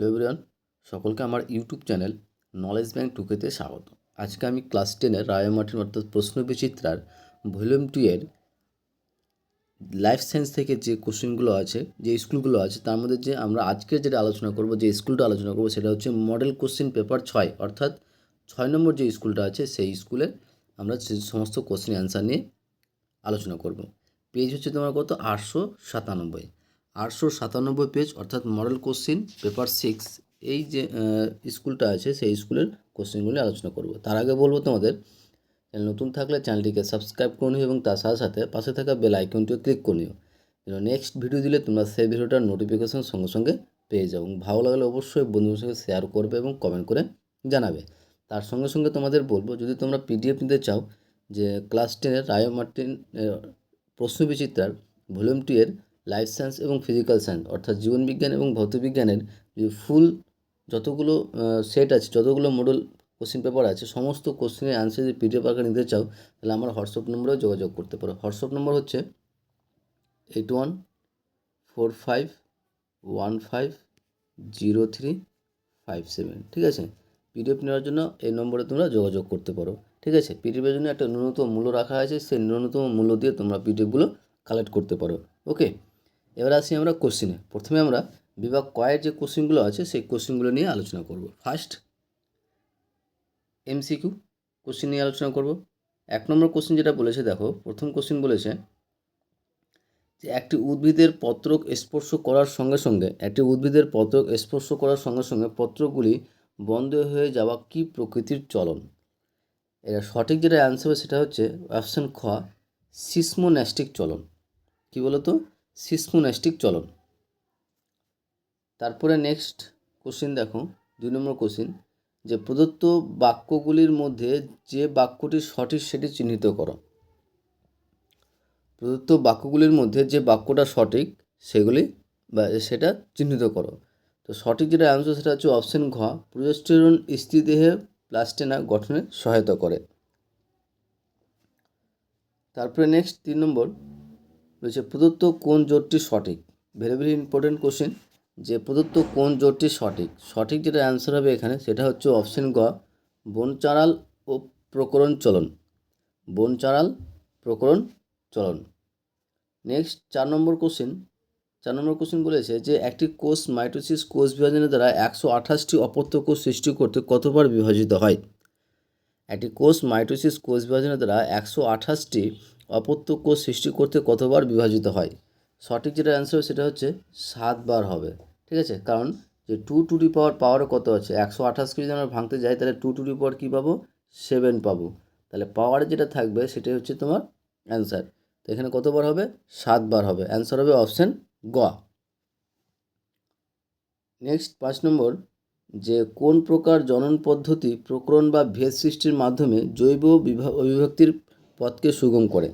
Hello everyone, সকলকে আমার YouTube channel knowledge bank টুকেতে স্বাগত। আজকে আমি ক্লাস 10-এর রায় মার্টিন অর্থাৎ প্রশ্নবিচিত্রার ভলিউম 2 এর লাইফ সায়েন্স থেকে যে কোশ্চেনগুলো আছে, যে স্কুলগুলো আছে, তার মধ্যে যে আমরা আজকে যেটা আলোচনা করব, যে স্কুলটা আলোচনা করব সেটা হচ্ছে মডেল কোশ্চেন পেপার 6, অর্থাৎ 6 নম্বর যে স্কুলটা আছে সেই স্কুলে আমরা সে সমস্ত কোশ্চেন অ্যান্সার নিয়ে আলোচনা করব। পেজ হচ্ছে তোমার কত? 897। 897 পেজ, অর্থাৎ মডেল কোশ্চেন পেপার 6 এই যে স্কুলটা আছে সেই স্কুলের কোশ্চেনগুলি আলোচনা করব। তার আগে বলবো তোমাদের চ্যানেল নতুন থাকলে চ্যানেলটিকে সাবস্ক্রাইব করে নিও এবং তার সাথে সাথে পাশে থাকা বেল আইকনটিও ক্লিক করে নিও, যেন নেক্সট ভিডিও দিলে তোমরা সেই ভিডিওটার নোটিফিকেশন সঙ্গে সঙ্গে পেয়ে যাও। এবং ভালো লাগলে অবশ্যই বন্ধুদের সঙ্গে শেয়ার করবে এবং কমেন্ট করে জানাবে। তার সঙ্গে সঙ্গে তোমাদের বলবো, যদি তোমরা পিডিএফ নিতে চাও, যে ক্লাস 10-এর রায় মার্টিন প্রশ্নবিচিত্রার ভলিউম 2 এর লাইফ সায়েন্স এবং ফিজিক্যাল সায়েন্স অর্থাৎ জীবনবিজ্ঞান এবং ভৌতবিজ্ঞানের যে ফুল যতগুলো সেট আছে, যতগুলো মডেল কোশ্চেন পেপার আছে, সমস্ত কোশ্চেনের অ্যান্সার যদি পিডিএফ আকারে নিতে চাও, তাহলে আমার হোয়াটসঅ্যাপ নম্বরেও যোগাযোগ করতে পারো। হোয়াটসঅ্যাপ নম্বর হচ্ছে 8145150357। ঠিক আছে? পিডিএফ নেওয়ার জন্য এই নম্বরে তোমরা যোগাযোগ করতে পারো। ঠিক আছে? পিডিএফের জন্য একটা ন্যূনতম মূল্য রাখা আছে, সেই ন্যূনতম মূল্য দিয়ে তোমরা পিডিএফগুলো কালেক্ট করতে পারো। ওকে, এবার আসি আমরা কোশ্চেনে। প্রথমে আমরা বিভাগ কয়ের যে কোশ্চেনগুলো আছে সেই কোশ্চেনগুলো নিয়ে আলোচনা করব। ফার্স্ট এমসিকিউ কোশ্চেন নিয়ে আলোচনা করব। 1 নম্বর কোশ্চেন যেটা বলেছে, দেখো প্রথম কোশ্চেন বলেছে যে একটি উদ্ভিদের পত্রক স্পর্শ করার সঙ্গে সঙ্গে পত্রগুলি বন্ধ হয়ে যাওয়া কি প্রকৃতির চলন? এর সঠিক যেটা অ্যান্সার হবে সেটা হচ্ছে অপশান খ, সিসমোন্যাস্টিক চলন। কি বলতো? সিসমোন্যাস্টিক চলন। তারপরে নেক্সট কোশ্চেন দেখো, 2 নম্বর কোশ্চেন, যে প্রদত্ত বাক্যগুলির মধ্যে যে বাক্যটি সঠিক সেটি চিহ্নিত করো। প্রদত্ত বাক্যগুলির মধ্যে যে বাক্যটা সঠিক সেটা চিহ্নিত করো। তো সঠিক যেটা অ্যান্সার সেটা হচ্ছে অপশান ঘ, প্রোজেস্টেরন স্ত্রীদেহে প্লাস্টিনা গঠনে সহায়তা করে। তারপরে নেক্সট 3 নম্বর রয়েছে প্রদত্ত কোন জোটটি সঠিক। ভেরি ভেরি ইম্পর্টেন্ট কোশ্চেন, যে প্রদত্ত কোন জোটটি সঠিক। সঠিক যেটা অ্যান্সার হবে এখানে সেটা হচ্ছে অপশান গ, বনচাঁড়াল ও প্রকরণ চলন। বনচাঁড়াল প্রকরণ চলন। নেক্সট 4 নম্বর কোশ্চেন বলেছে যে একটি কোষ মাইটোসিস কোষ বিভাজনের দ্বারা 128টি অপত্য কোষ সৃষ্টি করতে কতবার বিভাজিত হয়? একটি কোষ মাইটোসিস কোষ বিভাজনের দ্বারা 128টি অপত্য কোষ সৃষ্টি করতে কতবার বিভাজিত হয়? সঠিক যেটা অ্যান্সার সেটা হচ্ছে 7 বার হবে। ঠিক আছে? কারণ যে 2 টু দি পাওয়ার কত আছে, 128কে যদি আমরা ভাঙতে যাই তাহলে 2 টু দি পাওয়ার কী পাবো? 7 পাবো। তাহলে পাওয়ার যেটা থাকবে সেটাই হচ্ছে তোমার অ্যান্সার। তো এখানে কতবার হবে? 7 বার হবে। অ্যান্সার হবে অপশান গ। নেক্সট 5 নম্বর, যে কোন প্রকার জনন পদ্ধতি প্রকরণ বা ভেদ সৃষ্টির মাধ্যমে জৈব অভিব্যক্তির পথকে সুগম করে?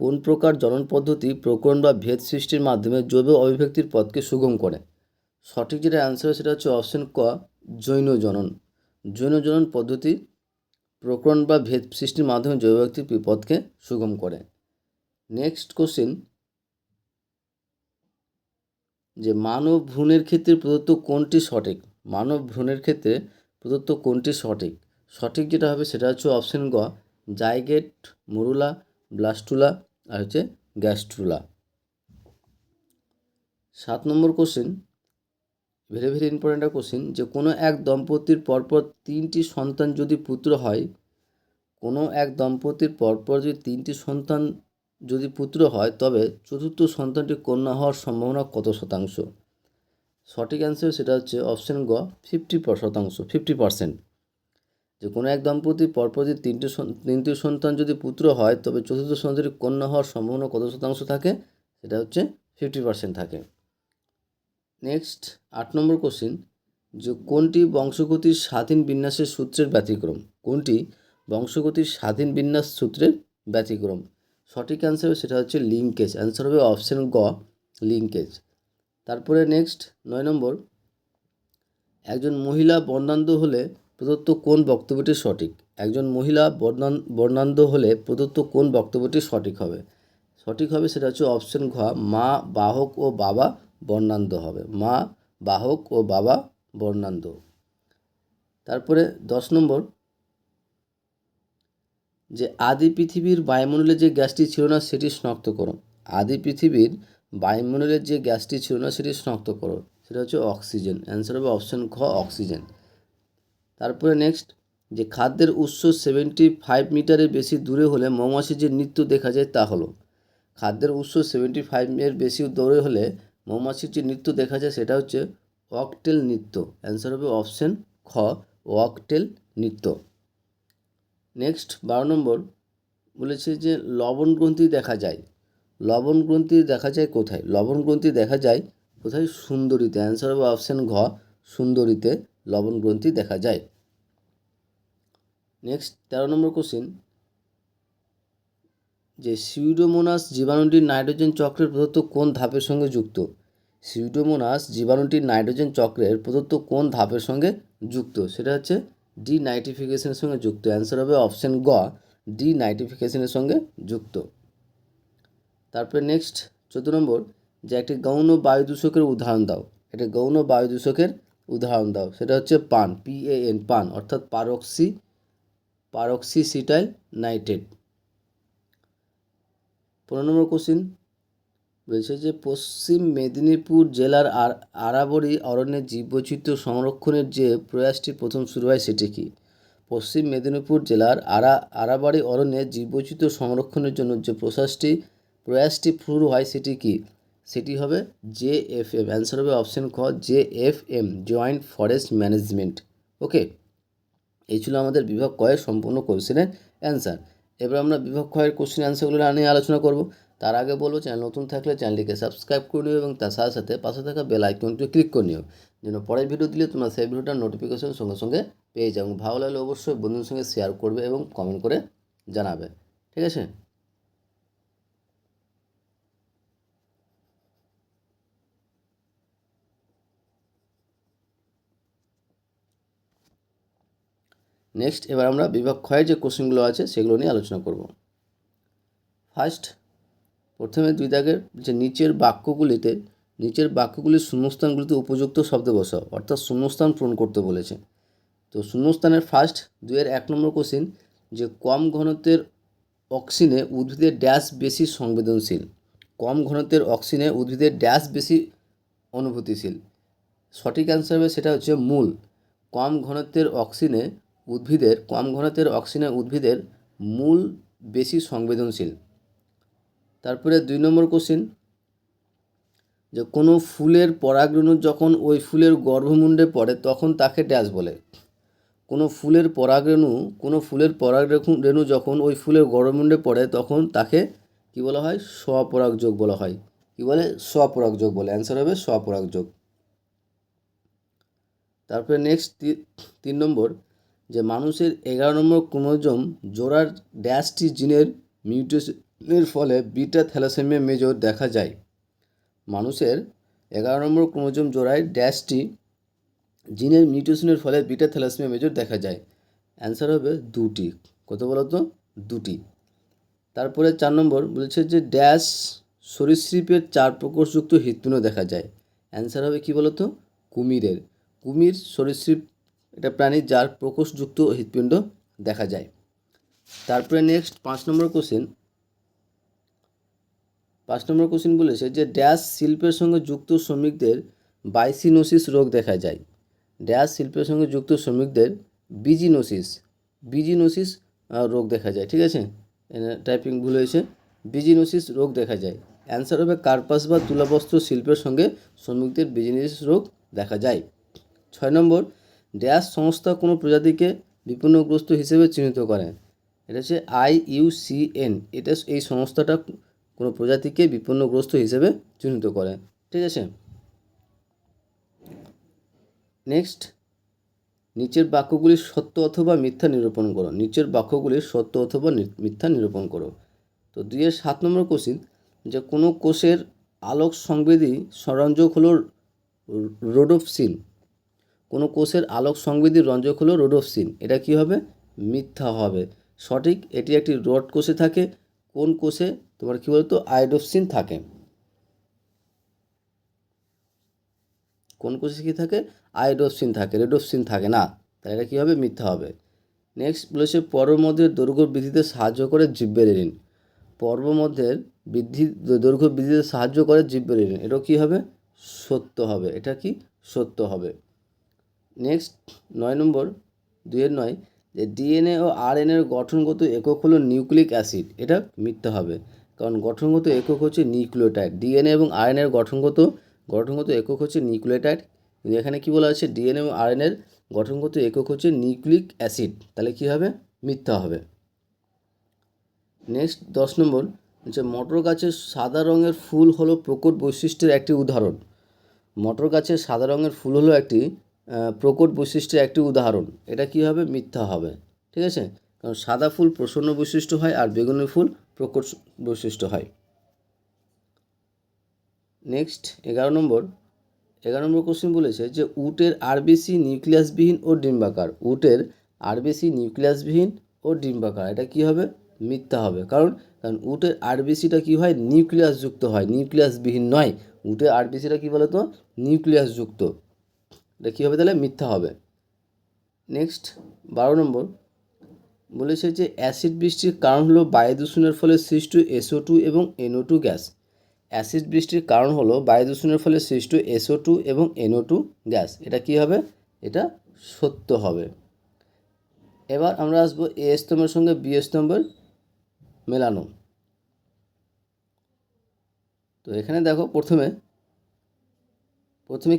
কোন প্রকার জনন পদ্ধতি প্রকরণ বা ভেদ সৃষ্টির মাধ্যমে জৈব অভিব্যক্তির পথকে সুগম করে? সঠিক যেটা অ্যান্সার সেটা হচ্ছে অপশান ক, জৈন জনন। জৈন জনন পদ্ধতি প্রকরণ বা ভেদ সৃষ্টির মাধ্যমে জৈব অভিব্যক্তির পথকে সুগম করে। নেক্সট কোশ্চেন, যে মানব ভ্রূণের ক্ষেত্রে প্রদত্ত কোনটি সঠিক? মানব ভ্রূণের ক্ষেত্রে প্রদত্ত কোনটি সঠিক? সঠিক যেটা হবে সেটা হচ্ছে অপশান গ, জাইগেট, মরুলা, ব্লাস্টুলা আর হচ্ছে গ্যাস্ট্রুলা। 7 নম্বর question, very very important question, যে কোনো এক দম্পতির পরপর 3টি সন্তান যদি পুত্র হয়, কোনো এক দম্পতির পরপর যদি 3টি সন্তান যদি পুত্র হয় তবে চতুর্থ সন্তানটি কন্যা হওয়ার সম্ভাবনা কত শতাংশ? সঠিক অ্যান্সার সেটা হচ্ছে অপশান গ, 50%। যে কোনো এক দম্পতির পরপর যদি 3টি সন্তান যদি পুত্র হয় তবে চতুর্থ সন্তানটি কন্যা হওয়ার সম্ভাবনা কত শতাংশ থাকে? সেটা হচ্ছে 50% থাকে। নেক্সট 8 নম্বর কোশ্চিন, যে কোনটি বংশগতির স্বাধীন বিন্যাসের সূত্রের ব্যতিক্রম? কোনটি বংশগতির স্বাধীন বিন্যাস সূত্রের ব্যতিক্রম? সঠিক অ্যান্সার সেটা হচ্ছে লিঙ্কেজ। অ্যান্সার হবে অপশান গ, লিঙ্কেজ। তারপরে নেক্সট 9 নম্বর, একজন মহিলা বর্ণান্ধ হলে প্রদত্ত কোন বক্তব্যটি সঠিক? একজন মহিলা বর্ণান্ধ হলে প্রদত্ত কোন বক্তব্যটি সঠিক হবে? সঠিক হবে সেটা হচ্ছে অপশান ঘ, মা, বাহক ও বাবা বর্ণান্ধ হবে। মা, বাহক ও বাবা বর্ণান্ধ। তারপরে 10 নম্বর, যে আদি পৃথিবীর বায়ুমণ্ডলে যে গ্যাসটি ছিল না সেটি শনাক্ত করো। আদি পৃথিবীর বায়ুমণ্ডলের যে গ্যাসটি ছিল না সেটি শনাক্ত করো, সেটা হচ্ছে অক্সিজেন। অ্যান্সার হবে অপশন খ, অক্সিজেন। তারপরে নেক্সট, যে খাদ্যের উৎস 75 মিটারের বেশি দূরে হলে মৌমাছির যে নৃত্য দেখা যায় তা হলো। খাদ্যের উৎস 75 বেশি দূরে হলে মৌমাছির যে নৃত্য দেখা যায় সেটা হচ্ছে ওয়াকটেল নৃত্য। অ্যান্সার হবে অপশন খ, ওয়াকটেল নৃত্য। নেক্সট 12 নম্বর বলেছে যে লবণ গ্রন্থি দেখা যায়। লবণ গ্রন্থি দেখা যায় কোথায়? লবণ গ্রন্থি দেখা যায় কোথায়? সুন্দরীতে। অ্যান্সার হবে অপশন ঘ, সুন্দরীতে লবণ গ্রন্থি দেখা যায়। নেক্সট 13 নম্বর কোশ্চেন, যে সিউডোমোনাস জীবাণুটি নাইট্রোজেন চক্রের প্রদত্ত কোন ধাপের সঙ্গে যুক্ত? সিউডোমোনাস জীবাণুটি নাইট্রোজেন চক্রের প্রদত্ত কোন ধাপের সঙ্গে যুক্ত? সেটা হচ্ছে ডিনাইট্রিফিকেশনের সঙ্গে যুক্ত। অ্যান্সার হবে অপশন গ, ডিনাইট্রিফিকেশনের সঙ্গে যুক্ত। তারপরে নেক্সট 14 নম্বর, যে একটি গৌণ বায়ু দূষকের উদাহরণ দাও। একটি গৌণ বায়ু দূষকের উদাহরণ দাও, সেটা হচ্ছে পান, PAN, পান, অর্থাৎ পারক্সিসিটাইল নাইট্রেট। 15 নম্বর কোশ্চিন বলছে যে পশ্চিম মেদিনীপুর জেলার আরাবড়ি অরণ্যে জীববৈচিত্র্য সংরক্ষণের যে প্রয়াসটি প্রথম শুরু হয় সেটি কি? পশ্চিম মেদিনীপুর জেলার আরাবাড়ি অরণ্যে জীববৈচিত্র্য সংরক্ষণের জন্য যে প্রয়াসটি শুরু হয় সেটি কি? সেটি হবে JFM। অ্যান্সার হবে অপশন খ, JFM, জয়েন্ট ফরেস্ট ম্যানেজমেন্ট। ওকে, এই ছিল আমাদের বিভাগ কয়ের সম্পূর্ণ কোশ্চেনের অ্যান্সার। এবার আমরা বিভাগ ক্ষয়ের কোশ্চেন অ্যান্সারগুলো নিয়ে আলোচনা করব। তার আগে বলবো, চ্যানেল নতুন থাকলে চ্যানেলটিকে সাবস্ক্রাইব করে নিও এবং তার সাথে সাথে পাশে থাকা বেল আইকনটি ক্লিক করে নিও, যেন পরের ভিডিও দিলে তোমরা সেই ভিডিওটার নোটিফিকেশন সঙ্গে সঙ্গে পেয়ে যাও। এবং ভালো লাগলে অবশ্যই বন্ধুদের সঙ্গে শেয়ার করবে এবং কমেন্ট করে জানাবে। ঠিক আছে? নেক্সট এবার আমরা বিভাগ ক্ষয়ের যে কোশ্চেনগুলো আছে সেগুলো নিয়ে আলোচনা করব। ফার্স্ট, প্রথমে 2 দাগের যে নিচের বাক্যগুলির শূন্যস্থানগুলিতে উপযুক্ত শব্দ বসাও, অর্থাৎ শূন্যস্থান পূরণ করতে বলেছে। তো শূন্যস্থানের ফার্স্ট 2-এর 1 নম্বর কোশ্চেন, যে কম ঘনত্বের অক্সিজেনে উদ্ভিদের ড্যাশ বেশি সংবেদনশীল। কম ঘনত্বের অক্সিজেনে উদ্ভিদের ড্যাশ বেশি অনুভূতিশীল। সঠিক অ্যান্সার হবে সেটা হচ্ছে মূল। কম ঘনত্বের অক্সিজেনে উদ্ভিদের মূল বেশি সংবেদনশীল। তারপরে 2 নম্বর কোশ্চেন, যে কোনো ফুলের পরাগরেণু যখন ওই ফুলের গর্ভমুণ্ডে পড়ে তখন তাকে ড্যাশ বলে। কোনো ফুলের পরাগরেণু যখন ওই ফুলের গর্ভমুণ্ডে পড়ে তখন তাকে কি বলা হয়? স্বপরাগযোগ বলা হয়। কি বলে? স্বপরাগযোগ বলে। অ্যান্সার হবে স্বপরাগযোগ। তারপরে নেক্সট 3 নম্বর, যে মানুষের 11 নম্বর ক্রোমোজোম জোড়ার ড্যাশটি জিনের মিউটেশনের ফলে বিটা থ্যালাসেমিয়া মেজর দেখা যায়। মানুষের 11 নম্বর ক্রোমোজোম জোড়ায় ড্যাশটি জিনের মিউটেশনের ফলে বিটা থ্যালাসেমিয়া মেজর দেখা যায়। অ্যান্সার হবে 2টি। কত বলো তো? 2টি। তারপরে 4 নম্বর বলছে যে ড্যাশ সরীসৃপের 4 প্রকোষযুক্ত হৃৎপিণ্ড দেখা যায়। অ্যান্সার হবে কি বলো তো? কুমিরের। কুমির সরীসৃপ এটা প্রাণী যার প্রকোষযুক্ত হৃৎপিণ্ড দেখা যায়। তারপরে নেক্সট 5 নম্বর কোশ্চেন বলেছে যে ড্যাশ শিল্পের সঙ্গে যুক্ত শ্রমিকদের বাইসিনোসিস রোগ দেখা যায়। ড্যাশ শিল্পের সঙ্গে যুক্ত শ্রমিকদের বিজিনোসিস রোগ দেখা যায়। ঠিক আছে, টাইপিং ভুল হয়েছে। বিজিনোসিস রোগ দেখা যায়। অ্যান্সার হবে কার্পাস বা তুলাবস্ত্র শিল্পের সঙ্গে শ্রমিকদের বিজিনোসিস রোগ দেখা যায়। 6 নম্বর, ড্যাশ সংস্থা কোনো প্রজাতিকে বিপন্নগ্রস্ত হিসেবে চিহ্নিত করে। এটা হচ্ছে IUCN। এই সংস্থাটা কোনো প্রজাতিকে বিপন্নগ্রস্ত হিসেবে চিহ্নিত করে। ঠিক আছে? নেক্সট, নিচের বাক্যগুলির সত্য অথবা মিথ্যা নিরূপণ করো। তো 2-এর 7 নম্বর কোশ্চেন, যে কোনো কোষের আলোক সংবেদী রঞ্জক হলো রোডোপ্সিন। কোনো কোষের আলোক সংবেদী রঞ্জক হলো রোডোপ্সিন। এটা কি হবে? মিথ্যা হবে। সঠিক, এটি একটি রড কোষে থাকে। কোন কোষে? তোমার কি বলতো? আয়োডোপ্সিন থাকে। কোন কোষে কী থাকে? আয়োডোপসিন থাকে, রেডোপসিন থাকে না। তাহলে এটা কী হবে? মিথ্যা হবে। নেক্সট বলেছে পর্বমধ্যের দৈর্ঘ্য বৃদ্ধিতে সাহায্য করে জিব্বেরেলিন। পর্বমধ্যের দৈর্ঘ্য বৃদ্ধিতে সাহায্য করে জিব্বেরেলিন। এটাও কী হবে? সত্য হবে। এটা কি? সত্য হবে। নেক্সট 9 নম্বর 2-9 যে ডিএনএ ও আরএনএর গঠনগত একক হলো নিউক্লিক অ্যাসিড। এটা মিথ্যা হবে, কারণ গঠনগত একক হচ্ছে নিউক্লিওটাইড। ডিএনএ এবং আরএনএর গঠনগত একক হচ্ছে নিউক্লিওটাইড, কিন্তু এখানে কী বলা আছে? ডিএনএ এবং আরএনএর গঠনগত একক হচ্ছে নিউক্লিক অ্যাসিড। তাহলে কী হবে? মিথ্যা হবে। নেক্সট 10 নম্বর হচ্ছে মটর গাছের সাদা রঙের ফুল হলো প্রকট বৈশিষ্ট্যের একটি উদাহরণ। মটর গাছের সাদা রঙের ফুল হলো একটি প্রকট বৈশিষ্ট্যের একটি উদাহরণ। এটা কী হবে? মিথ্যা হবে। ঠিক আছে, কারণ সাদা ফুল প্রসন্ন বৈশিষ্ট্য হয় আর বেগুনি ফুল প্রকট বৈশিষ্ট্য হয়। নেক্সট 11 নম্বর কোশ্চেন বলেছে যে উটের আরবিসি নিউক্লিয়াসবিহীন ও ডিম্বাকার। উটের আরবিসি নিউক্লিয়াসবিহীন ও ডিম্বাকার। এটা কী হবে? মিথ্যা হবে, কারণ উটের আরবিসিটা কী হয়? নিউক্লিয়াসযুক্ত হয়, নিউক্লিয়াসবিহীন নয়। উটের আরবিসিটা কী বলো তো? নিউক্লিয়াসযুক্ত। এটা কী হবে? তাহলে মিথ্যা হবে। নেক্সট 12 নম্বর বলেছে যে অ্যাসিড বৃষ্টির কারণ হলো বায়ু দূষণের ফলে সৃষ্ট SO2 এবং NO2 গ্যাস। অ্যাসিড বৃষ্টির কারণ হলো বায়ু দূষণের ফলে সৃষ্ট SO2 এবং NO2 গ্যাস। এটা কী হবে? এটা সত্য হবে। এবার আমরা আসবো A স্তম্ভের সঙ্গে B স্তম্ভের মেলানো। তো এখানে দেখো প্রথমে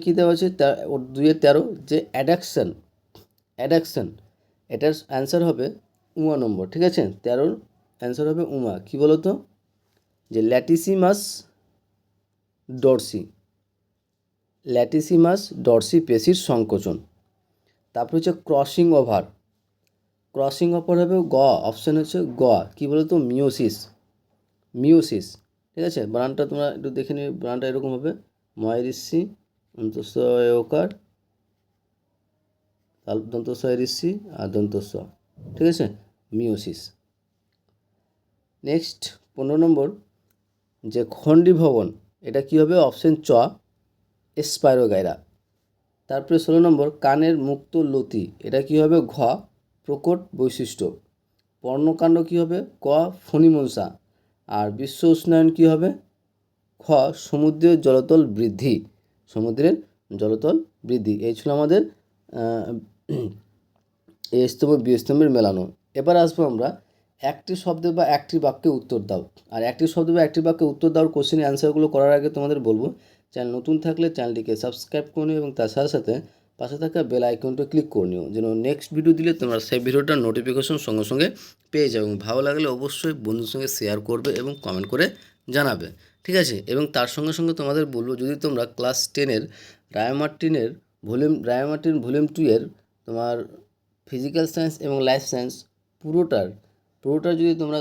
কী দেওয়া আছে? 2-13 যে অ্যাডাকশন। এটার অ্যান্সার হবে উমা নম্বর। ঠিক আছে, 13 অ্যান্সার হবে উমা। কী বলো তো? যে ল্যাটিসিমাস ডরসি পেশির সংকোচন। তারপর হচ্ছে ক্রসিং ওভার হবে গ, অপশান হচ্ছে গ। কী বলো তো? মিওসিস। ঠিক আছে, বানানটা তোমরা একটু দেখে নিও, বানানটা এরকম হবে ময়রিসি দন্তস্বয়কার দন্তস্বয়রিসি আর দন্তস্ব। ঠিক আছে, মিওসিস। নেক্সট 15 নম্বর যে খণ্ডীভবন। এটা কী হবে? অপশান চ, স্পাইরোগাইরা। তারপরে 16 নম্বর কানের মুক্ত লতি। এটা কী হবে? ঘ, প্রকট বৈশিষ্ট্য। পর্ণকাণ্ড কী হবে? ক, ফণিমনসা। আর বিশ্ব উষ্ণায়ন কী হবে? খ, সমুদ্রের জলতল বৃদ্ধি। এই ছিল আমাদের এ স্তম্ভ বি স্তম্ভের মেলানো। এবার আসবো আমরা একটি শব্দে বা একটি বাক্যে উত্তর দাও। আর একটি শব্দ বা একটি বাক্যে উত্তর দাওয়ার কোশ্চেনের অ্যান্সারগুলো করার আগে তোমাদের বলবো, চ্যানেল নতুন থাকলে চ্যানেলটিকে সাবস্ক্রাইব করে নিও এবং তার সাথে সাথে পাশে থাকা বেল আইকনটা ক্লিক করে নিও, যেন নেক্সট ভিডিও দিলে তোমরা সেই ভিডিওটার নোটিফিকেশন সঙ্গে সঙ্গে পেয়ে যাবে। এবং ভালো লাগলে অবশ্যই বন্ধুর সঙ্গে শেয়ার করবে এবং কমেন্ট করে জানাবে। ঠিক আছে, এবং তার সঙ্গে সঙ্গে তোমাদের বলবো, যদি তোমরা ক্লাস 10-এর রায়মার্টিন ভলিউম 2 এর তোমার ফিজিক্যাল সায়েন্স এবং লাইফ সায়েন্স পুরোটার যদি তোমরা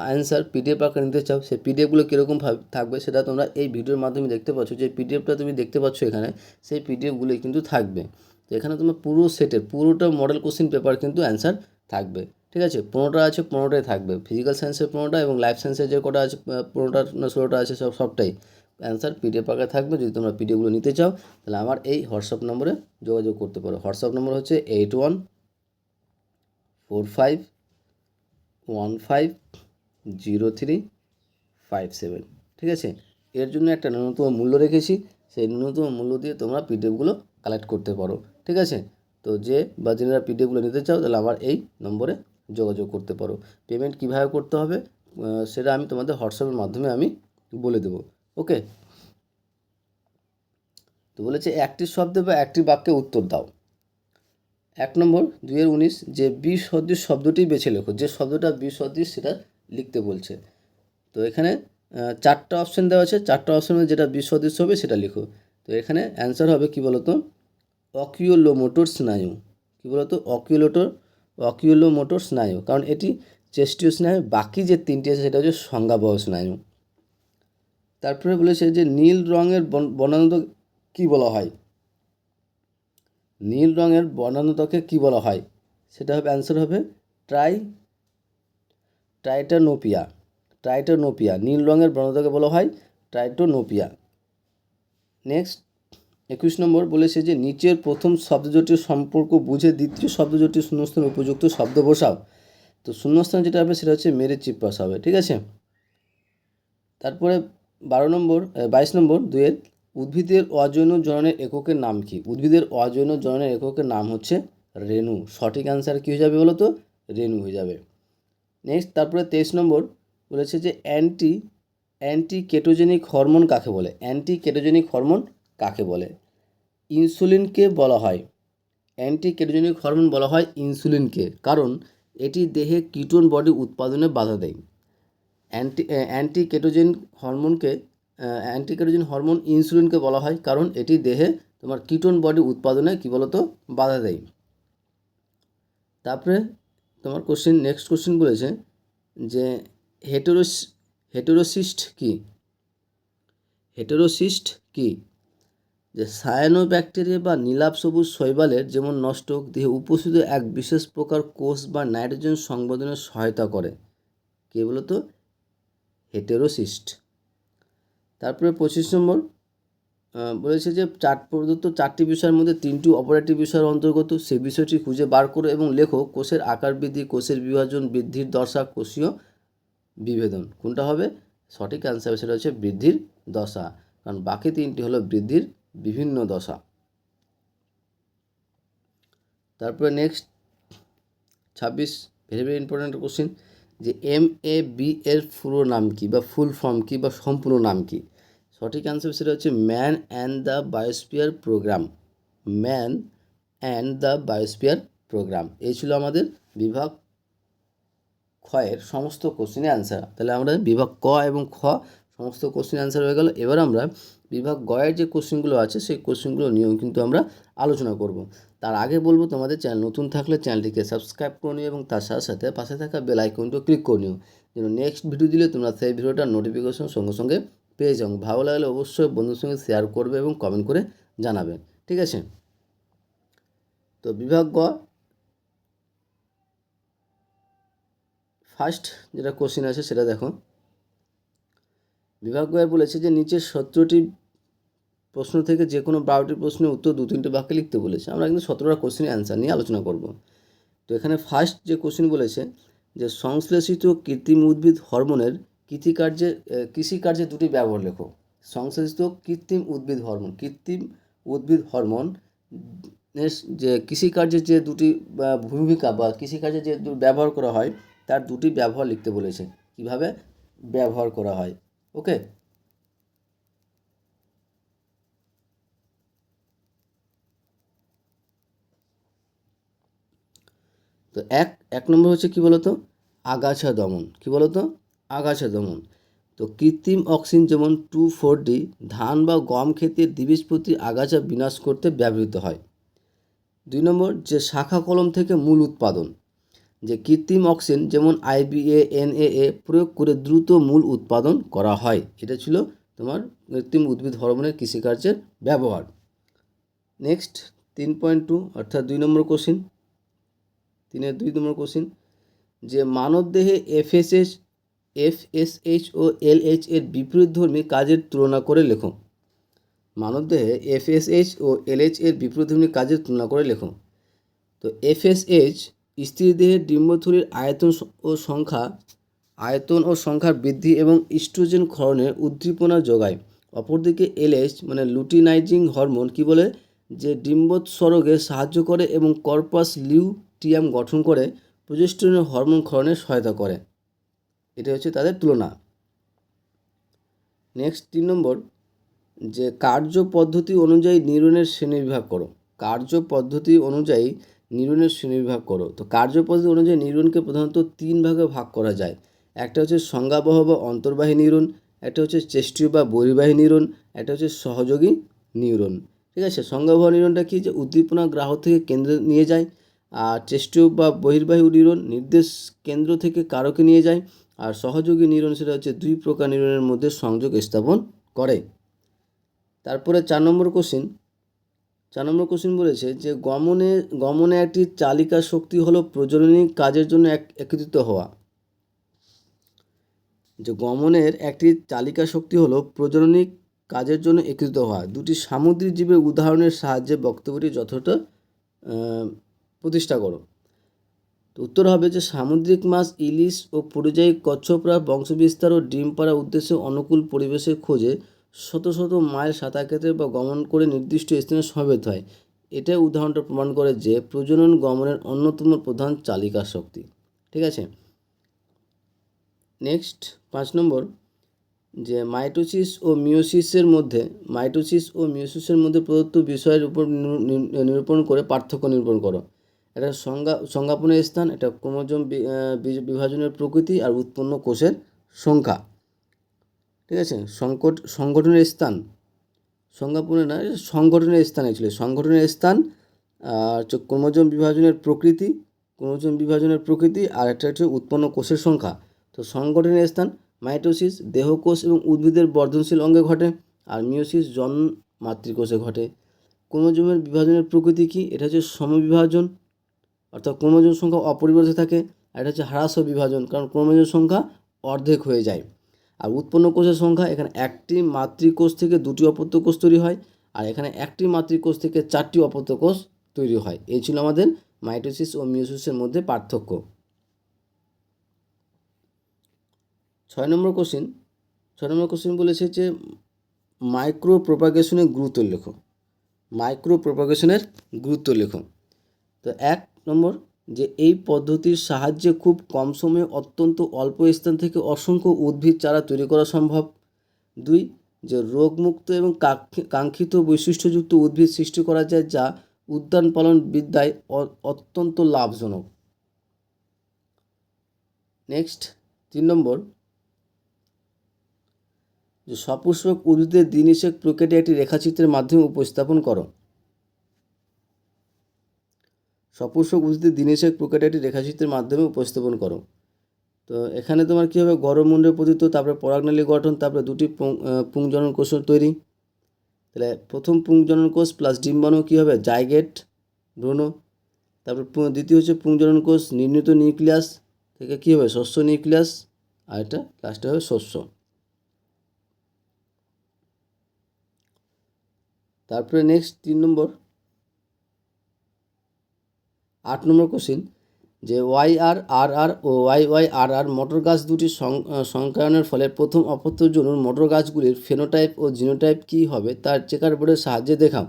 অ্যান্সার পিডিএফ আকারে নিতে চাও, সেই পিডিএফগুলো কীরকম থাকবে সেটা তোমরা এই ভিডিওর মাধ্যমে দেখতে পাচ্ছ। যে পিডিএফটা তুমি দেখতে পাচ্ছ এখানে, সেই পিডিএফগুলোই কিন্তু থাকবে। তো এখানে তোমার পুরো সেটের পুরোটা মডেল কোশ্চেন পেপার কিন্তু অ্যান্সার থাকবে। ঠিক আছে, 15টা আছে, 15টাই থাকবে। ফিজিক্যাল সায়েন্সের 15টা এবং লাইফ সায়েন্সের যে কটা আছে 15টা না 16টা আছে, সবটাই অ্যান্সার পিডিএফ আকারে থাকবে। যদি তোমরা পিডিএফগুলো নিতে চাও তাহলে আমার এই হোয়াটসঅ্যাপ নম্বরে যোগাযোগ করতে পারো। হোয়াটসঅ্যাপ নম্বর হচ্ছে 8145150357। ঠিক আছে, এর জন্য একটা ন্যূনতম মূল্য রেখেছি, সেই ন্যূনতম মূল্য দিয়ে তোমরা পিডিএফগুলো কালেক্ট করতে পারো। ঠিক আছে, তো যারা পিডিএফগুলো নিতে চাও তাহলে আমার এই নম্বরে যোগাযোগ করতে পারো। পেমেন্ট কীভাবে করতে হবে সেটা আমি তোমাদের হোয়াটসঅ্যাপের মাধ্যমে আমি বলে দেবো। ওকে, তো বলেছে একটি শব্দে বা একটি বাক্যে উত্তর দাও। 1 নম্বর 2-19 যে বিসদৃশ শব্দটি বেছে লেখো। যে শব্দটা বিসদৃশ সেটা লিখতে বলছে। তো এখানে 4টা অপশান দেওয়া আছে, 4টা অপশানের যেটা বিসদৃশ হবে সেটা লিখো। তো এখানে অ্যান্সার হবে কী বলতো? অকিউলোমোটর স্নায়ু। কী বলতো? অকিউলোমোটর স্নায়ু, কারণ এটি চেষ্টীয় স্নায়ু। বাকি যে 3টি আছে সেটা হচ্ছে সংজ্ঞাবহ স্নায়ু। তারপরে বলেছে যে নীল রঙের বর্ণানুকে কী বলা হয়? নীল রঙের বর্ণানুতাকে কী বলা হয়? সেটা হবে অ্যান্সার হবে ট্রাইটোনোপিয়া। নীল রঙের বর্ণানুতাকে বলা হয় ট্রাইটোনোপিয়া। নেক্সট 21 নম্বর বলেছে যে নিচের প্রথম শব্দজোটের সম্পর্ক বুঝে দ্বিতীয় শব্দজোটের শূন্যস্থানে উপযুক্ত শব্দ বসাও। তো শূন্যস্থান যেটা হবে সেটা হচ্ছে মেরে চিপ্পাস হবে, ঠিক আছে। তারপরে 22 নম্বর 2-এর উদ্ভিদের অযৌন জননের এককের নাম কি? উদ্ভিদের অযৌন জননের এককের নাম হচ্ছে রেণু। সঠিক অ্যান্সার কী হয়ে যাবে বলো তো? রেণু হয়ে যাবে। নেক্সট তারপরে 23 নম্বর বলেছে যে অ্যান্টি কেটোজেনিক হরমোন কাকে বলে? অ্যান্টি কেটোজেনিক হরমোন কাকে বলে? ইনসুলিনকে বলা হয়। অ্যান্টি কেটোজেনিক হরমোন বলা হয় ইনসুলিনকে, কারণ এটি দেহে কিটোন বডি উৎপাদনে বাধা দেয়। অ্যান্টি কেটোজেন হরমোন ইনসুলিনকে বলা হয় কারণ এটি দেহে তোমার কিটোন বডি উৎপাদনে কী বলতো বাধা দেয়। তারপরে তোমার নেক্সট কোশ্চেন বলেছে যে হেটেরোসিস্ট কি? হেটেরোসিস্ট কি? যে সায়ানোব্যাকটেরিয়া বা নীলাভ সবুজ শৈবালের যেমন নষ্টক দেহে উপস্থিত এক বিশেষ প্রকার কোষ বা নাইট্রোজেন সংবধনে সহায়তা করে। কে বলতো? হেটেরোসিস্ট। তারপরে 25 নম্বর বলেছে যে প্রদত্ত 4টি বিষয়ের মধ্যে 3টি অপারেটিভ বিষয়ের অন্তর্গত। সেই বিষয়টি খুঁজে বার করো এবং লেখো। কোষের আকার বৃদ্ধি, কোষের বিভাজন, বৃদ্ধির দশা, কোষীয় বিভেদন। কোনটা হবে? সঠিক অ্যান্সার সেটা হচ্ছে বৃদ্ধির দশা, কারণ বাকি 3টি হলো বৃদ্ধির বিভিন্ন দশা। তারপরে next 26 very very important question যে MAB এর পুরো নাম কি বা ফুল ফর্ম কি বা সম্পূর্ণ নাম কি? সঠিক অ্যান্সার সেটা হচ্ছে man and the biosphere programme. Man and the biosphere programme. এই ছিল আমাদের বিভাগ ক্ষয়ের সমস্ত কোশ্চেনের অ্যান্সার। তাহলে আমরা বিভাগ ক এবং খ সমস্ত কোশ্চেন অ্যান্সার হয়ে গেল। এবার আমরা বিভাগ গয়ের যে কোশ্চেনগুলো আছে সেই কোশ্চেনগুলো নিয়েও কিন্তু আমরা আলোচনা করব। তার আগে বলবো তোমাদের চ্যানেল নতুন থাকলে চ্যানেলটিকে সাবস্ক্রাইব করে নিও এবং তার সাথে সাথে পাশে থাকা বেল আইকনটিও ক্লিক করে নিও, যেন নেক্সট ভিডিও দিলে তোমরা সেই ভিডিওটার নোটিফিকেশন সঙ্গে সঙ্গে পেয়ে যাও। ভালো লাগলে অবশ্যই বন্ধুর সঙ্গে শেয়ার করবে এবং কমেন্ট করে জানাবে, ঠিক আছে। তো বিভাগ গ ফার্স্ট যেটা কোশ্চেন আছে সেটা দেখো। বিভাগ গয়ের বলেছে যে নিচের 17টি প্রশ্ন থেকে যে কোনো 12টি প্রশ্নের উত্তর 2-3টে বাক্যে লিখতে বলেছে। আমরা কিন্তু 17টা কোশ্চেনের অ্যান্সার নিয়ে আলোচনা করব। তো এখানে ফার্স্ট যে কোশ্চেন বলেছে যে সংশ্লেষিত কৃত্রিম উদ্ভিদ হরমোনের কৃষিকার্যে 2টি ব্যবহার লেখো। সংশ্লেষিত কৃত্রিম উদ্ভিদ হরমোন যে কৃষিকার্যের যে 2টি ভূমিকা বা কৃষিকার্যে যে ব্যবহার করা হয় তার 2টি ব্যবহার লিখতে বলেছে, কিভাবে ব্যবহার করা হয়। ওকে। তো এক নম্বর হচ্ছে কি বলতো? আগাছা দমন। কি বলতো? আগাছা দমন। তো কৃত্রিম অক্সিন যেমন 2,4-D ধান বা গম ক্ষেতের দ্বিবীজপত্রী আগাছা বিনাশ করতে ব্যবহৃত হয়। 2 নম্বর যে শাখা কলম থেকে মূল উৎপাদন, যে কৃত্রিম অক্সিন যেমন IBA NAA প্রয়োগ করে দ্রুত মূল উৎপাদন করা হয়। এটা ছিল তোমার কৃত্রিম উদ্ভিদ হরমোনের কৃষিকার্যের ব্যবহার। নেক্সট 3.2 অর্থাৎ 2 নম্বর কোশ্চিন, 3-2 নম্বর কোশ্চিন যে মানবদেহে FSH ও LH এর বিপরীতধর্মী কাজের তুলনা করে লেখো। মানবদেহে FSH ও LH এর বিপরীতধর্মী কাজের তুলনা করে লেখো। তো FSH স্ত্রী দেহের ডিম্বথলির আয়তন ও সংখ্যার বৃদ্ধি এবং ইস্ট্রোজেন ক্ষরণের উদ্দীপনা যোগায়। অপরদিকে LH মানে লুটিনাইজিং হরমোন কি বলে? যে ডিম্বোৎসর্গে সাহায্য করে এবং কর্পাস লিউটিয়াম গঠন করে প্রজেস্টেরনের হরমোন ক্ষরণে সহায়তা করে। এটা হচ্ছে তাদের তুলনা। নেক্সট 3 নম্বর যে কার্যপদ্ধতি অনুযায়ী নিউরনের শ্রেণীবিভাগ করো। কার্যপদ্ধতি অনুযায়ী নিউরনের শ্রেণীবিভাগ করো। তো কার্যপদ্ধতি অনুযায়ী নিউরনকে প্রধানত 3 ভাগে ভাগ করা যায়। একটা হচ্ছে সংজ্ঞাবহ বা অন্তর্বাহী নিউরন, একটা হচ্ছে চেষ্টীয় বা বহির্বাহী নিউরন, একটা হচ্ছে সহযোগী নিউরন। ঠিক আছে। সংজ্ঞাবহ নিউরনটা কি? যে উদ্দীপনা গ্রাহক থেকে কেন্দ্রে নিয়ে যায়। আর চেষ্টীয় বা বহির্বাহী নিউরন নির্দেশ কেন্দ্র থেকে কারকে নিয়ে যায়। আর সহযোগী নিউরন সেটা হচ্ছে 2 প্রকার নিউরনের মধ্যে সংযোগ স্থাপন করে। তারপরে 4 নম্বর কোশ্চিন বলেছে যে গমনে একটি চালিকা শক্তি হলো প্রজননী কাজের জন্য একত্রিত হওয়া। যে গমনের একটি চালিকা শক্তি হলো প্রজননী কাজের জন্য একত্রিত হওয়া। দুটি সামুদ্রিক জীবের উদাহরণের সাহায্যে বক্তব্যটি যথাযথ প্রতিষ্ঠা করো। তো উত্তর হবে যে সামুদ্রিক মাছ, ইলিশ ও পরিযায়ী কচ্ছপরা বংশবিস্তার ও ডিম পাড়ার উদ্দেশ্যে অনুকূল পরিবেশের খোঁজে শত শত মাইল সাঁতার কেটে বা গমন করে নির্দিষ্ট স্থানে সমবেত হয়। এটাই উদাহরণটা প্রমাণ করে যে প্রজনন গমনের অন্যতম প্রধান চালিকা শক্তি। ঠিক আছে, নেক্সট 5 নম্বর, যে মাইটোসিস ও মিওসিসের মধ্যে প্রদত্ত বিষয়ের উপর নিরূপণ করে পার্থক্য নিরূপণ করো। এটা সংজ্ঞাপনের স্থান, এটা ক্রোমোজোম বিভাজনের প্রকৃতি আর উৎপন্ন কোষের সংখ্যা। ঠিক আছে, সংগঠনের স্থান, সংজ্ঞাপনের না, সংগঠনের স্থান অ্যাকচুয়ালি, সংগঠনের স্থান আর হচ্ছে ক্রোমোজোম বিভাজনের প্রকৃতি আর একটা হচ্ছে উৎপন্ন কোষের সংখ্যা। তো সংগঠনের স্থান মাইটোসিস দেহকোষ এবং উদ্ভিদের বর্ধনশীল অঙ্গে ঘটে, আর মিওসিস জন্ম মাতৃকোষে ঘটে। ক্রোমোজোমের বিভাজনের প্রকৃতি কি? এটা হচ্ছে সমবিভাজন, অর্থাৎ ক্রোমোজোম সংখ্যা অপরিবর্তিত থাকে। আর এটা হচ্ছে হ্রাস বিভাজন, কারণ ক্রোমোজোম সংখ্যা অর্ধেক হয়ে যায়। আর উৎপন্ন কোষের সংখ্যা, এখানে একটি মাতৃকোষ থেকে দুটি অপত্য কোষ তৈরি হয়, আর এখানে একটি মাতৃকোষ থেকে 4টি অপত্য কোষ তৈরি হয়। এই ছিল আমাদের মাইটোসিস ও মিওসিসের মধ্যে পার্থক্য। 6 নম্বর কোশ্চেন বলেছে যে মাইক্রো প্রোপাগেশনের গুরুত্ব লেখো। তো 1 নম্বর, যে এই পদ্ধতির সাহায্যে খুব কম সময়ে অত্যন্ত অল্প স্থান থেকে অসংখ্য উদ্ভিদ চারা তৈরি করা সম্ভব। 2, যে রোগমুক্ত এবং কাঙ্ক্ষিত বৈশিষ্ট্যযুক্ত উদ্ভিদ সৃষ্টি করা যায়, যা উদ্যান পালন বিদ্যায় অত্যন্ত লাভজনক। নেক্সট 3 নম্বর, যে সপুষ্পক উদ্ভিদের দ্বিনিষেক প্রক্রিয়াটি একটি রেখাচিত্রের মাধ্যমে উপস্থাপন করো। সপুষ্পক উদ্ভিদের দ্বিনিষেক প্রক্রিয়াটি একটি রেখাচিত্রের মাধ্যমে উপস্থাপন করো। তো এখানে তোমার কী হবে, গর্ভমুণ্ডে পতিত, তারপরে পরাগনালী গঠন, তারপরে দুটি পুংজনন কোষ তৈরি। তাহলে প্রথম পুংজনন কোষ প্লাস ডিম্বাণু কী হবে, জাইগেট ভ্রূণ। তারপর দ্বিতীয় হচ্ছে পুংজনন কোষ নির্মিত নিউক্লিয়াস থেকে কী হবে, শস্য নিউক্লিয়াস। আর এটা লাস্টে হবে শস্য। তারপরে নেক্সট 3 নম্বর, 8 নম্বর কোশ্চিন, যে YRRR ও YYRR মটর গাছ দুটি সংকরণের ফলে প্রথম অপত্য জন্মে মটর গাছগুলির ফেনোটাইপ ও জিনোটাইপ কী হবে তার চেকার বোর্ডের সাহায্যে দেখাও।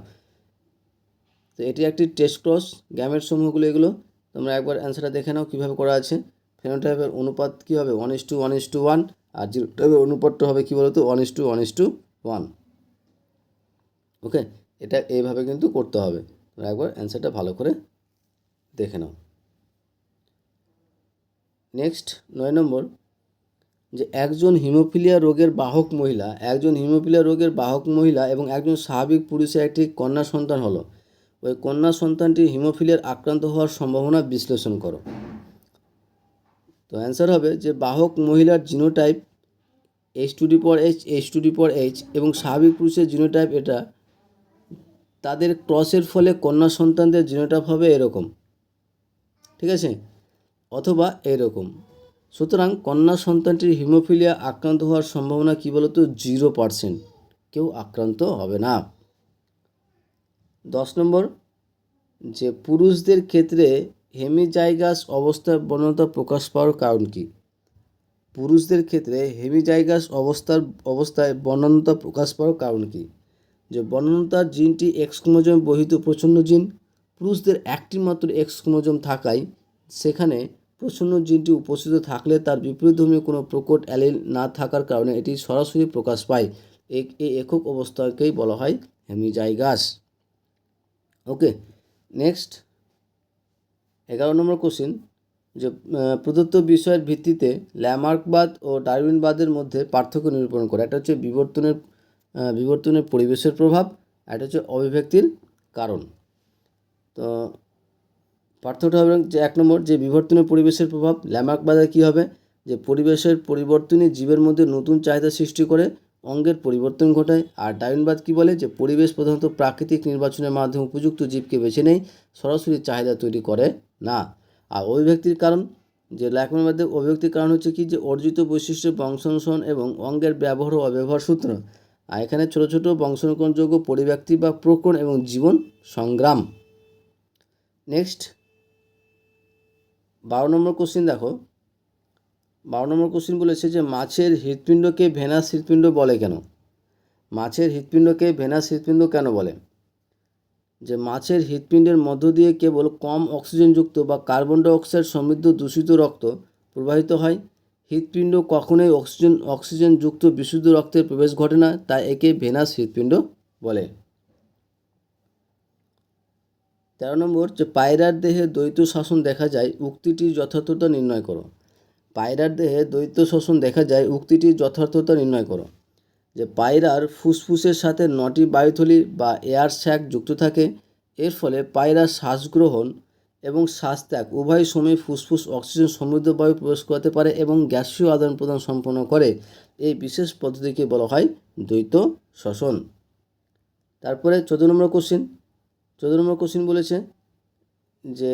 তো এটি একটি টেস্ট ক্রস, গ্যামেট সমূহগুলো এগুলো তোমরা একবার অ্যান্সারটা দেখে নাও কীভাবে করা আছে। ফেনোটাইপের অনুপাত কী হবে, 1:1:1, আর জিনোটাইপের অনুপাতটা হবে কী বলো তো, 1:1:1। ওকে, এটা এইভাবে কিন্তু করতে হবে। তোমরা একবার অ্যান্সারটা ভালো করে দেখে নাও। নেক্সট 9 নম্বর, যে একজন হিমোফিলিয়া রোগের বাহক মহিলা এবং একজন স্বাভাবিক পুরুষের একটি কন্যা সন্তান হলো। ওই কন্যা সন্তানটি হিমোফিলিয়ার আক্রান্ত হওয়ার সম্ভাবনা বিশ্লেষণ করো। তো অ্যান্সার হবে যে বাহক মহিলার জিনোটাইপ H2H এবং স্বাভাবিক পুরুষের জিনোটাইপ এটা, তাদের ক্রসের ফলে কন্যা সন্তানদের জিনোটাইপ হবে এরকম, ঠিক আছে, অথবা এরকম। সুতরাং কন্যা সন্তানটির হিমোফিলিয়া আক্রান্ত হওয়ার সম্ভাবনা কী বলো তো, 0%, কেউ আক্রান্ত হবে না। 10 নম্বর, যে পুরুষদের ক্ষেত্রে হেমিজাইগাস অবস্থার বর্ণতা প্রকাশ পাওয়ার কারণ কী? পুরুষদের ক্ষেত্রে হেমিজাইগাস অবস্থায় বর্ণতা প্রকাশ পাওয়ার কারণ কী? যে বর্ণতার জিনটি এক্স ক্রোমোজোম বহিত প্রচ্ছন্ন জিন। পুরুষদের একটি মাত্র এক্স ক্রোমোজোম থাকায় সেখানে প্রচ্ছন্ন জিনটি উপস্থিত থাকলে তার বিপরীতধর্মী কোনো প্রকট অ্যালিল না থাকার কারণে এটি সরাসরি প্রকাশ পায়। এই একক অবস্থাকেই বলা হয় হেমিজাইগাস। ওকে, নেক্সট 11 নম্বর কোশ্চিন, যে প্রদত্ত বিষয়ের ভিত্তিতে ল্যামার্কবাদ ও ডারউইনবাদের মধ্যে পার্থক্য নিরূপণ করে। একটা হচ্ছে বিবর্তনের পরিবেশের প্রভাব, আর এটা হচ্ছে অভিব্যক্তির কারণ। তো পার্থক্যটা হবে যে 1 নম্বর, যে বিবর্তনের পরিবেশের প্রভাব, ল্যামার্কবাদে কী হবে, যে পরিবেশের পরিবর্তনই জীবের মধ্যে নতুন চাহিদা সৃষ্টি করে অঙ্গের পরিবর্তন ঘটায়। আর ডারউইনবাদ কী বলে, যে পরিবেশ প্রধানত প্রাকৃতিক নির্বাচনের মাধ্যমে উপযুক্ত জীবকে বেছে নেয়, সরাসরি চাহিদা তৈরি করে না। আর অভিব্যক্তির কারণ, যে ল্যামার্কবাদের অভিব্যক্তির কারণ হচ্ছে কি, যে অর্জিত বৈশিষ্ট্যের বংশানুসরণ এবং অঙ্গের ব্যবহার ও অব্যবহার সূত্র। আর এখানে ছোট ছোট বংশানুক্রমযোগ্য পরিব্যক্তি বা প্রকরণ এবং জীবন সংগ্রাম। নেক্সট 12 নম্বর কোশ্চিন দেখো। 12 নম্বর কোশ্চিন বলেছে যে মাছের হৃৎপিণ্ডকে ভেনাস হৃৎপিণ্ড বলে কেন? মাছের হৃৎপিণ্ডকে ভেনাস হৃৎপিণ্ড কেন বলে? যে মাছের হৃৎপিণ্ডের মধ্য দিয়ে কেবল কম অক্সিজেনযুক্ত বা কার্বন ডাইঅক্সাইড সমৃদ্ধ দূষিত রক্ত প্রবাহিত হয়। হৃৎপিণ্ড কখনোই অক্সিজেনযুক্ত বিশুদ্ধ রক্তের প্রবেশ ঘটে না, তাই একে ভেনাস হৃৎপিণ্ড বলে। 13 নম্বর যে পায়রার দেহে দ্বৈত শ্বসন দেখা যায়, উক্তিটির যথার্থতা নির্ণয় করো। পায়রার দেহে দ্বৈত শ্বসন দেখা যায়, উক্তিটির যথার্থতা নির্ণয় করো। যে পায়রার ফুসফুসের সাথে 9টি বায়ুথলি বা এয়ার স্যাক যুক্ত থাকে। এর ফলে পায়রার শ্বাসগ্রহণ এবং শ্বাসত্যাগ উভয় সময় ফুসফুস অক্সিজেন সমৃদ্ধ বায়ু প্রবেশ করাতে পারে এবং গ্যাসীয় আদান প্রদান সম্পন্ন করে। এই বিশেষ পদ্ধতিকে বলা হয় দ্বৈত শ্বসন। তারপরে 14 নম্বর কোশ্চিন। 14 নম্বর কোশ্চিন বলেছে যে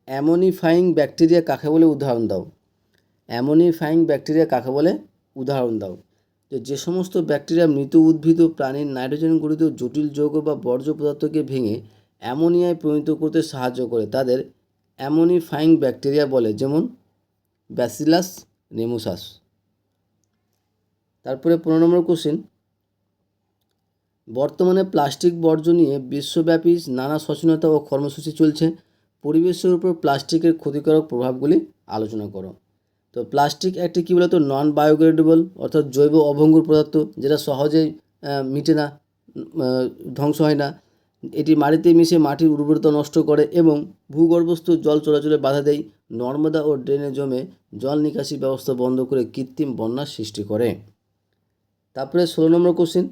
অ্যামোনিফাইং ব্যাকটেরিয়া কাকে বলে উদাহরণ দাও। অ্যামোনিফাইং ব্যাকটেরিয়া কাকে বলে উদাহরণ দাও। যে সমস্ত ব্যাকটেরিয়া মৃত উদ্ভিদ ও প্রাণীর নাইট্রোজেন গঠিত জটিল যৌগ বা বর্জ্য পদার্থকে ভেঙে অ্যামোনিয়ায় পরিণত করতে সাহায্য করে তাদের অ্যামোনিফাইং ব্যাকটেরিয়া বলে, যেমন ব্যাসিলাস নেমোসাস। তারপরে 15 নম্বর কোশ্চিন। বর্তমানে প্লাস্টিক বর্জ্য নিয়ে বিশ্বব্যাপী নানা সচেতনতা ও কর্মসূচি চলছে। পরিবেশের উপর প্লাস্টিকের ক্ষতিকারক প্রভাবগুলি আলোচনা করো। তো প্লাস্টিক একটি কী বলতো নন বায়োডিগ্রেডেবল অর্থাৎ জৈব অভঙ্গুর পদার্থ, যেটা সহজেই মিটে না, ধ্বংস হয় না। এটি মাটিতে মিশে মাটির উর্বরতা নষ্ট করে এবং ভূগর্ভস্থ জল চলাচলে বাধা দেয়। নর্মদা ও ড্রেনে জমে জল নিকাশি ব্যবস্থা বন্ধ করে কৃত্রিম বন্যার সৃষ্টি করে। তারপরে 16 নম্বর কোশ্চিন।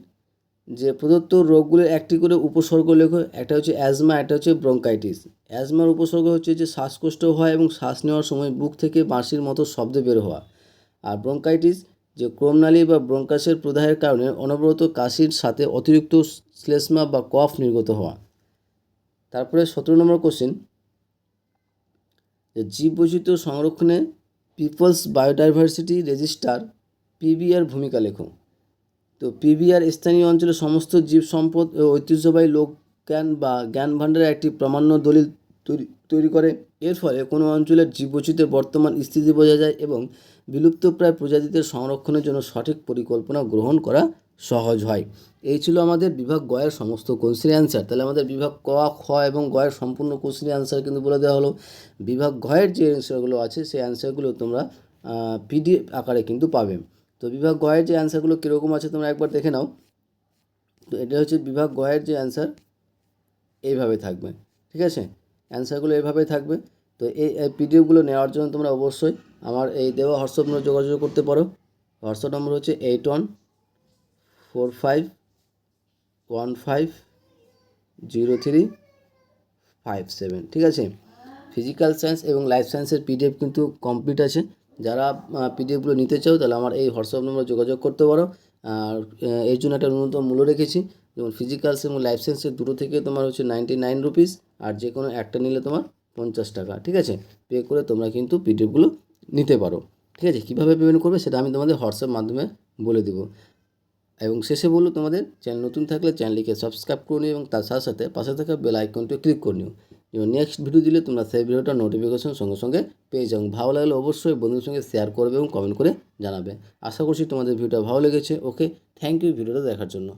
যে প্রদত্ত রোগগুলির একটি করে উপসর্গ লেখো। একটা হচ্ছে অ্যাজমা, একটা হচ্ছে ব্রঙ্কাইটিস। অ্যাজমার উপসর্গ হচ্ছে যে শ্বাসকষ্ট হয় এবং শ্বাস নেওয়ার সময় বুক থেকে বাঁশির মতো শব্দ বের হওয়া। আর ব্রঙ্কাইটিস যে ক্রোমনালী বা ব্রঙ্কাসের প্রদাহের কারণে অনবরত কাশির সাথে অতিরিক্ত শ্লেষ্মা বা কফ নির্গত হওয়া। তারপরে 17 নম্বর কোশ্চিন। যে জীববৈচিত্র্য সংরক্ষণে পিপলস বায়োডাইভার্সিটি রেজিস্টার পিবিআর ভূমিকা লেখো। তো পিবিআর স্থানীয় অঞ্চলের সমস্ত জীব সম্পদ ও ঐতিহ্যবাহী লোকজ্ঞান বা জ্ঞান ভাণ্ডারের একটি প্রামাণ্য দলিল তৈরি করে। এর ফলে কোনো অঞ্চলের জীববৈচিত্র্যের বর্তমান স্থিতি বোঝা যায় এবং বিলুপ্তপ্রায় প্রজাতিদের সংরক্ষণের জন্য সঠিক পরিকল্পনা গ্রহণ করা সহজ হয়। এই ছিল আমাদের বিভাগ গয়ের সমস্ত কোশ্চেনের অ্যান্সার। তাহলে আমাদের বিভাগ ক, খ এবং গয়ের সম্পূর্ণ কোশ্চেনের অ্যান্সার কিন্তু বলে দেওয়া হলো। বিভাগ ঘয়ের যে অ্যান্সারগুলো আছে সেই অ্যান্সারগুলো তোমরা পিডিএফ আকারে কিন্তু পাবে। তো বিভাগ গয়ের যে অ্যান্সারগুলো কীরকম আছে তোমরা একবার দেখে নাও। তো এটা হচ্ছে বিভাগ গয়ের যে অ্যান্সার, এইভাবে থাকবে, ঠিক আছে? অ্যান্সারগুলো এইভাবেই থাকবে। তো এই পিডিএফগুলো নেওয়ার জন্য তোমরা অবশ্যই আমার এই দেওয়া হোয়াটসঅ্যাপ নম্বরে যোগাযোগ করতে পারো। হোয়াটসঅ্যাপ নম্বর হচ্ছে 8145150357, ঠিক আছে? ফিজিক্যাল সায়েন্স এবং লাইফ সায়েন্সের পিডিএফ কিন্তু কমপ্লিট আছে। যারা পিডিএফগুলো নিতে চাও তাহলে আমার এই হোয়াটসঅ্যাপ নম্বরে যোগাযোগ করতে পারো। আর এর জন্য একটা ন্যূনতম মূল্য রেখেছি, যেমন ফিজিক্যালস এবং লাইফ সায়েন্সের দুটো থেকে তোমার হচ্ছে 99 রুপিস, আর যে কোনো একটা নিলে তোমার 50 টাকা, ঠিক আছে? পে করে তোমরা কিন্তু পিডিএফগুলো নিতে পারো, ঠিক আছে? কীভাবে পেমেন্ট করবে সেটা আমি তোমাদের হোয়াটসঅ্যাপ মাধ্যমে বলে দেবো। এবং শেষে বললো, তোমাদের চ্যানেল নতুন থাকলে চ্যানেলটিকে সাবস্ক্রাইব করে নিও এবং তার সাথে সাথে পাশে থাকা বেল আইকনটি ক্লিক করে নিও, এবং নেক্সট ভিডিও দিলে তোমরা সেই ভিডিওটা নোটিফিকেশন সঙ্গে সঙ্গে পেয়ে যাও। ভালো লাগলে অবশ্যই বন্ধুদের সঙ্গে শেয়ার করবে এবং কমেন্ট করে জানাবে। আশা করছি তোমাদের ভিডিওটা ভালো লেগেছে। ওকে, থ্যাংক ইউ ভিডিওটা দেখার জন্য।